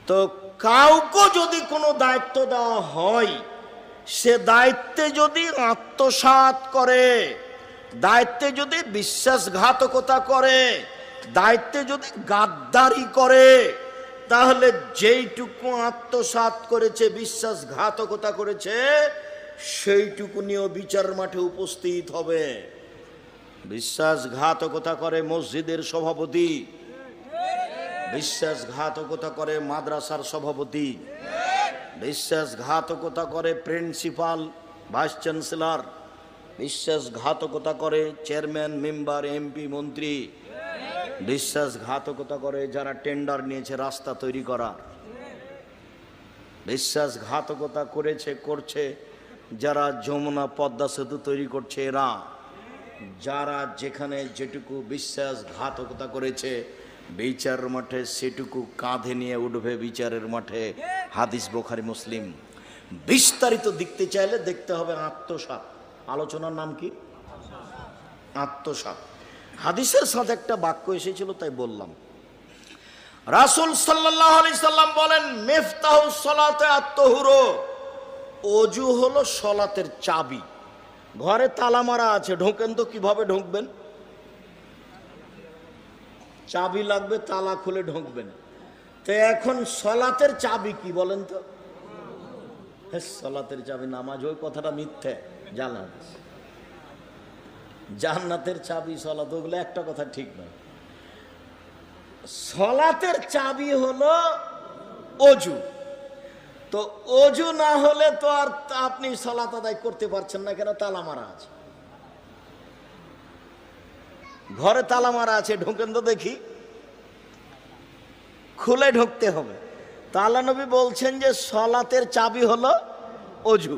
তো কাউকে যদি কোনো দায়িত্ব দেওয়া হয়, সে দায়িত্বে যদি আত্মসাৎ করে, দায়িত্বে যদি বিশ্বাসঘাতকতা করে, দায়িত্বে যদি গাদ্দারি করে, তাহলে যেইটুকু আত্মসাৎ করেছে, বিশ্বাসঘাতকতা করেছে, সেইটুকু নিয়েও বিচার মাঠে উপস্থিত হবে। বিশ্বাসঘাতকতা করে মসজিদের সভাপতি, বিশ্বাসঘাতকতা করে মাদ্রাসার সভাপতি, বিশ্বাসঘাতকতা করে প্রিন্সিপাল, ভাইস চ্যান্সেলর, বিশ্বাসঘাতকতা করে চেয়ারম্যান, মেম্বার, এমপি, মন্ত্রী, বিশ্বাসঘাতকতা করে যারা টেন্ডার নিয়েছে রাস্তা তৈরি করার, বিশ্বাসঘাতকতা করছে যারা যমুনা পদ্মা সেতু তৈরি করছে এরা। যারা যেখানে যেটুকু বিশ্বাসঘাতকতা করেছে, বিচার মাঠে সেটুকু কাঁধে নিয়ে উঠবে বিচারের মাঠে। হাদিস বুখারী মুসলিম। বিস্তারিত দেখতে চাইলে দেখতে হবে আত্মসাৎ। আলোচনার নাম কি? আত্মসাৎ। হাদিসের সাথে একটা বাক্য এসেছিল তাই বললাম। রাসূল সাল্লাল্লাহু আলাইহি সাল্লাম বলেন, মিফতাহুস সালাতে আত-তাহুর, ওযু হলো সালাতের চাবি। ঘরে তালা মারা আছে, ঢোকেন তো কিভাবে ঢুকবেন? চাবি লাগবে, তালা খুলে ঢুকবেন। তো এখন সালাতের চাবি কি বলেন তো? সালাতের চাবি নামাজ, ওই কথাটা মিথ্যে। জান্নাতের চাবি সালাত, ওগুলো একটা কথা ঠিক নয়। সালাতের চাবি হলো ওযু। তো ওযু না হলে তো আর আপনি সালাত আদায় করতে পারছেন না, কেন? তালা মারা আছে, ঘরে তালা মারা আছে, ঢোকেন তো দেখি। খুলে ঢুকতে হবে। তাআলা নবী বলছেন যে সালাতের চাবি হলো ওযু।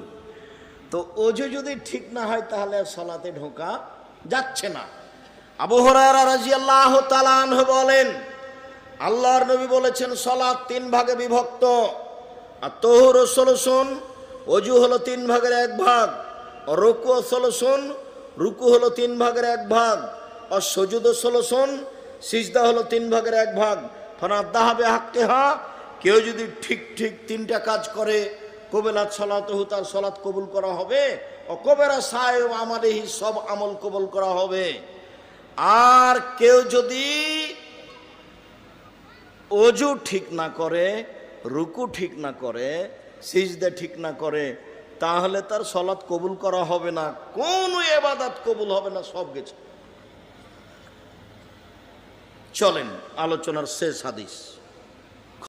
তো ওযু যদি ঠিক না হয় তাহলে সালাতে ঢোকা যাচ্ছে না। আবু হুরায়রা রাদিয়াল্লাহু তাআলা আনহু বলেন, আল্লাহর নবী বলেছেন সালাত 3 ভাগে বিভক্ত। আত-তাহুর সলসুন, ওযু হলো 3 ভাগের 1 ভাগ। রুকু সলসুন, রুকু হলো 3 ভাগের 1 ভাগ। আর সুজুদ সলসুন, সিজদা হলো 3 ভাগের 1 ভাগ। ফানাদাহা বিহাক্কিহা, কেউ যদি ঠিক 3টা কাজ করে, কবিলাত সালাতুহু, তার সালাত কবুল করা হবে। ও কবেরা সাইয়্যিব আমালিহি, সব আমল কবুল করা হবে। আর কেউ যদি ওযু ঠিক না করে, রুকু ঠিক না করে, সিজদা ঠিক না করে, তাহলে তার সালাত কবুল করা হবে না, কোনো ইবাদত কবুল হবে না, সব গেছে। চলেন আলোচনার শেষ হাদিস।